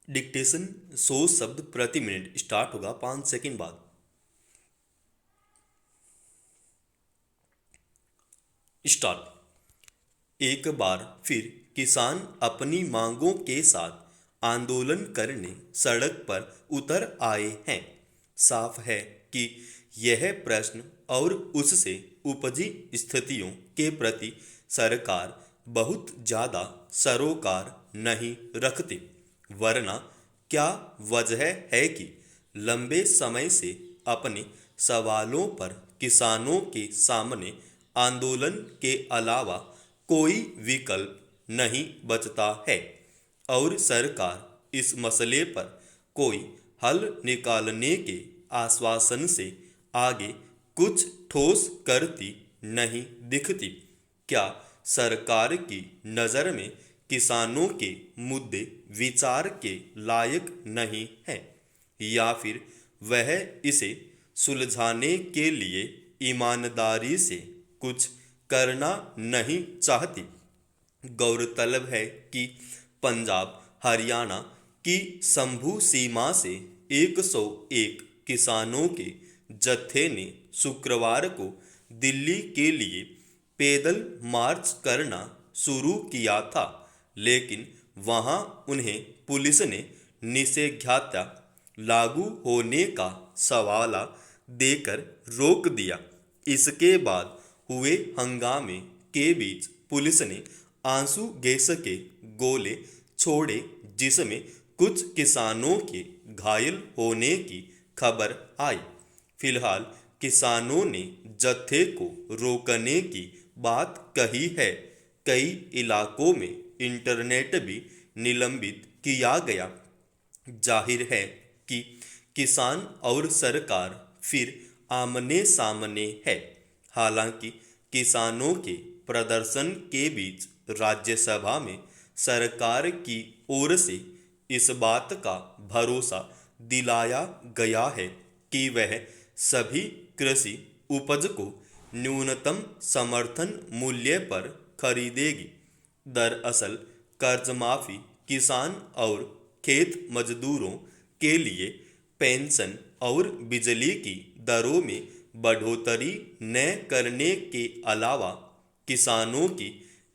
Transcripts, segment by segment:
Dictation 100 शब्द प्रति minute start होगा 5 सेकंड बाद। स्टार्ट। एक बार फिर किसान अपनी मांगों के साथ आंदोलन करने सड़क पर उतर आए हैं। साफ है कि यह प्रश्न और उससे उपजी स्थितियों के प्रति सरकार बहुत ज्यादा सरोकार नहीं रखती। वरना क्या वजह है कि लंबे समय से अपने सवालों पर किसानों के सामने आंदोलन के अलावा कोई विकल्प नहीं बचता है और सरकार इस मसले पर कोई हल निकालने के आश्वासन से आगे कुछ ठोस करती नहीं दिखती। क्या सरकार की नज़र में किसानों के मुद्दे विचार के लायक नहीं हैं, या फिर वह इसे सुलझाने के लिए ईमानदारी से कुछ करना नहीं चाहती? गौरतलब है कि पंजाब हरियाणा की शंभू सीमा से 101 किसानों के जत्थे ने शुक्रवार को दिल्ली के लिए पैदल मार्च करना शुरू किया था, लेकिन वहां उन्हें पुलिस ने निषेधाज्ञा लागू होने का सवाल देकर रोक दिया। इसके बाद हुए हंगामे के बीच पुलिस ने आंसू गैस के गोले छोड़े, जिसमें कुछ किसानों के घायल होने की खबर आई। फिलहाल किसानों ने जत्थे को रोकने की बात कही है। कई इलाकों में इंटरनेट भी निलंबित किया गया। जाहिर है कि किसान और सरकार फिर आमने सामने है। हालांकि किसानों के प्रदर्शन के बीच राज्यसभा में सरकार की ओर से इस बात का भरोसा दिलाया गया है कि वह सभी कृषि उपज को न्यूनतम समर्थन मूल्य पर खरीदेगी। दरअसल कर्ज माफी, किसान और खेत मजदूरों के लिए पेंशन और बिजली की दरों में बढ़ोतरी न करने के अलावा किसानों की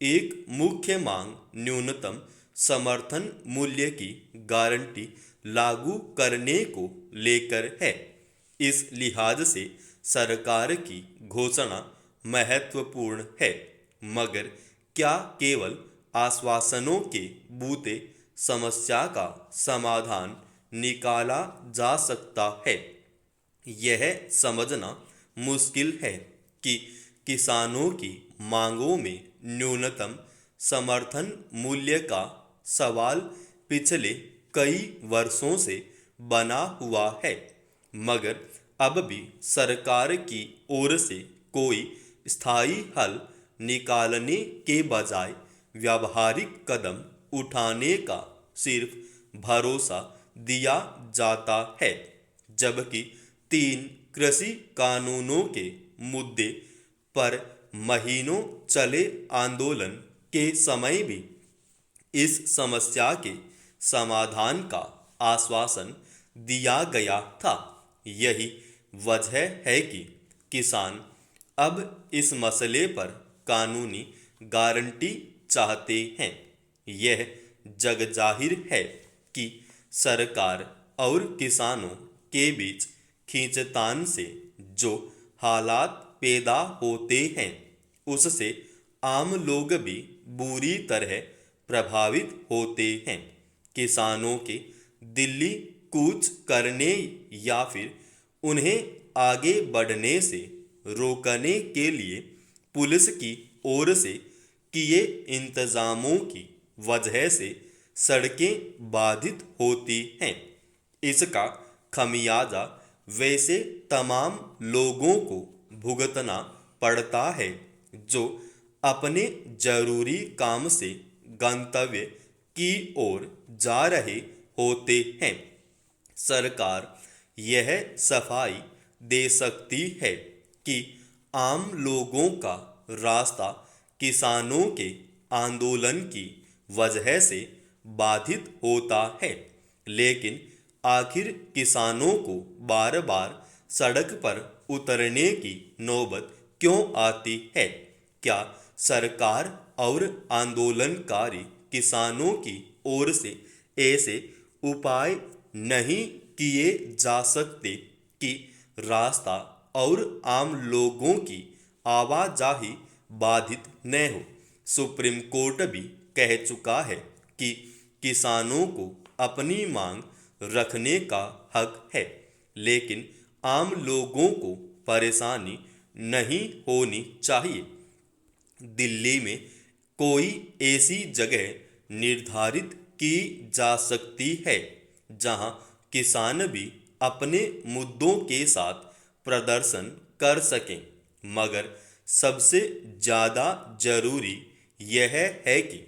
एक मुख्य मांग न्यूनतम समर्थन मूल्य की गारंटी लागू करने को लेकर है। इस लिहाज से सरकार की घोषणा महत्वपूर्ण है, मगर क्या केवल आश्वासनों के बूते समस्या का समाधान निकाला जा सकता है? यह समझना मुश्किल है कि किसानों की मांगों में न्यूनतम समर्थन मूल्य का सवाल पिछले कई वर्षों से बना हुआ है, मगर अब भी सरकार की ओर से कोई स्थायी हल निकालने के बजाय व्यावहारिक कदम उठाने का सिर्फ भरोसा दिया जाता है। जबकि 3 कृषि कानूनों के मुद्दे पर महीनों चले आंदोलन के समय भी इस समस्या के समाधान का आश्वासन दिया गया था। यही वजह है कि किसान अब इस मसले पर कानूनी गारंटी चाहते हैं। यह जग जाहिर है कि सरकार और किसानों के बीच खींचतान से जो हालात पैदा होते हैं, उससे आम लोग भी बुरी तरह प्रभावित होते हैं। किसानों के दिल्ली कूच करने या फिर उन्हें आगे बढ़ने से रोकने के लिए पुलिस की ओर से किए इंतजामों की वजह से सड़कें बाधित होती हैं। इसका खमियाजा वैसे तमाम लोगों को भुगतना पड़ता है जो अपने जरूरी काम से गंतव्य की ओर जा रहे होते हैं। सरकार यह सफाई दे सकती है कि आम लोगों का रास्ता किसानों के आंदोलन की वजह से बाधित होता है, लेकिन आखिर किसानों को बार बार सड़क पर उतरने की नौबत क्यों आती है? क्या सरकार और आंदोलनकारी किसानों की ओर से ऐसे उपाय नहीं किए जा सकते कि रास्ता और आम लोगों की आवाजाही बाधित न हो? सुप्रीम कोर्ट भी कह चुका है कि किसानों को अपनी मांग रखने का हक है, लेकिन आम लोगों को परेशानी नहीं होनी चाहिए। दिल्ली में कोई ऐसी जगह निर्धारित की जा सकती है जहां किसान भी अपने मुद्दों के साथ प्रदर्शन कर सकें, मगर सबसे ज़्यादा जरूरी यह है कि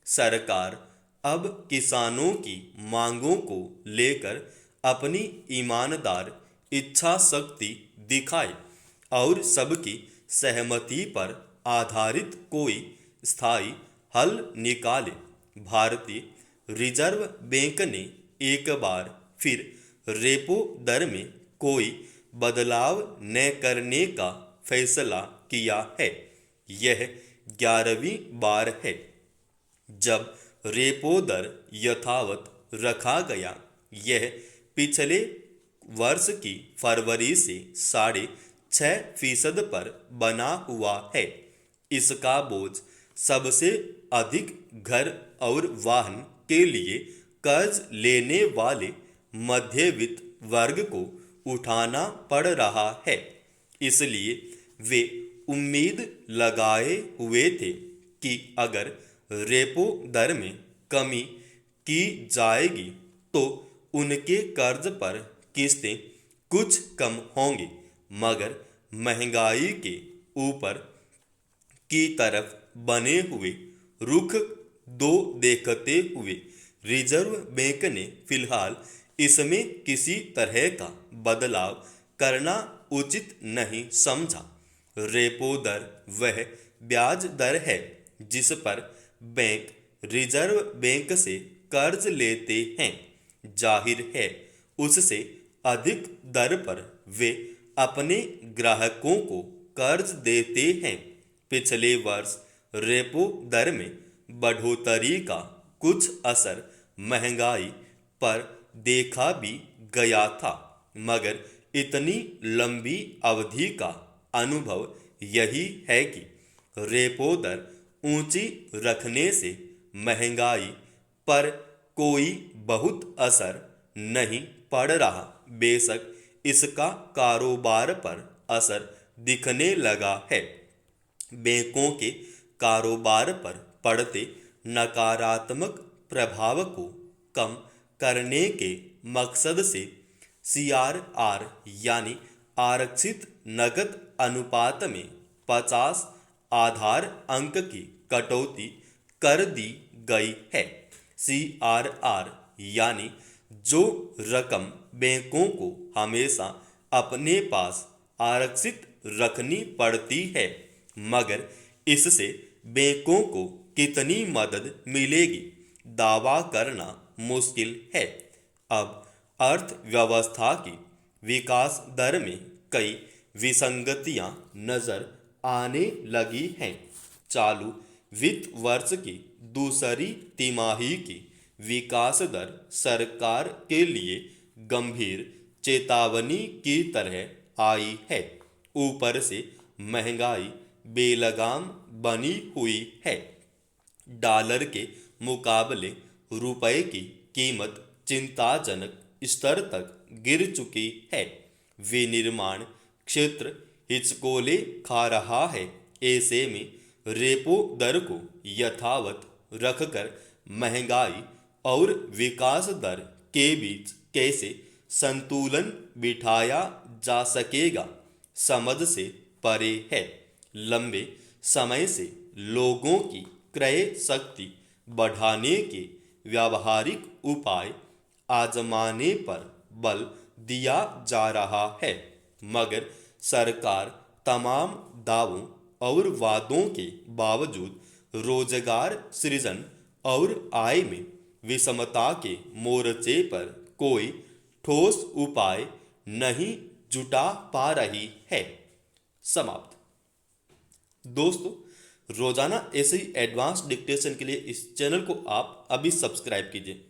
सरकार अब किसानों की मांगों को लेकर अपनी ईमानदार इच्छा शक्ति दिखाए और सबकी सहमति पर आधारित कोई स्थायी हल निकाले। भारतीय रिजर्व बैंक ने एक बार फिर रेपो दर में कोई बदलाव न करने का फैसला किया है। यह 11वीं बार है जब रेपो दर यथावत रखा गया। यह पिछले वर्ष की फरवरी से 6.5% पर बना हुआ है। इसका बोझ सबसे अधिक घर और वाहन के लिए कर्ज लेने वाले मध्यवित्त वर्ग को उठाना पड़ रहा है। इसलिए वे उम्मीद लगाए हुए थे कि अगर रेपो दर में कमी की जाएगी तो उनके कर्ज पर किस्तें कुछ कम होंगी, मगर महंगाई के ऊपर की तरफ बने हुए रुख दो देखते हुए रिजर्व बैंक ने फिलहाल इसमें किसी तरह का बदलाव करना उचित नहीं समझा। रेपो दर वह ब्याज दर है जिस पर बैंक रिजर्व बैंक से कर्ज लेते हैं। जाहिर है उससे अधिक दर पर वे अपने ग्राहकों को कर्ज देते हैं। पिछले वर्ष रेपो दर में बढ़ोतरी का कुछ असर महंगाई पर देखा भी गया था, मगर इतनी लंबी अवधि का अनुभव यही है कि रेपो दर ऊंची रखने से महंगाई पर कोई बहुत असर नहीं पड़ रहा। बेशक इसका कारोबार पर असर दिखने लगा है। बैंकों के कारोबार पर पड़ते नकारात्मक प्रभाव को कम करने के मकसद से CRR यानी आरक्षित नकद अनुपात में 50 आधार अंक की कटौती कर दी गई है। CRR यानी जो रकम बैंकों को हमेशा अपने पास आरक्षित रखनी पड़ती है, मगर इससे बैंकों को कितनी मदद मिलेगी दावा करना मुश्किल है। अब अर्थव्यवस्था की विकास दर में कई विसंगतियां नजर आने लगी हैं। चालू वित्त वर्ष की दूसरी तिमाही की विकास दर सरकार के लिए गंभीर चेतावनी की तरह आई है। ऊपर से महंगाई बेलगाम बनी हुई है। डॉलर के मुकाबले रुपए की कीमत चिंताजनक स्तर तक गिर चुकी है। विनिर्माण क्षेत्र हिचकोले खा रहा है। ऐसे में रेपो दर को यथावत रखकर महंगाई और विकास दर के बीच कैसे संतुलन बिठाया जा सकेगा, समझ से परे है। लंबे समय से लोगों की क्रय शक्ति बढ़ाने के व्यावहारिक उपाय आजमाने पर बल दिया जा रहा है, मगर सरकार तमाम दावों और वादों के बावजूद रोजगार सृजन और आय में विषमता के मोर्चे पर कोई ठोस उपाय नहीं जुटा पा रही है। समाप्त। दोस्तों, रोजाना ऐसे ही एडवांस डिक्टेशन के लिए इस चैनल को आप अभी सब्सक्राइब कीजिए।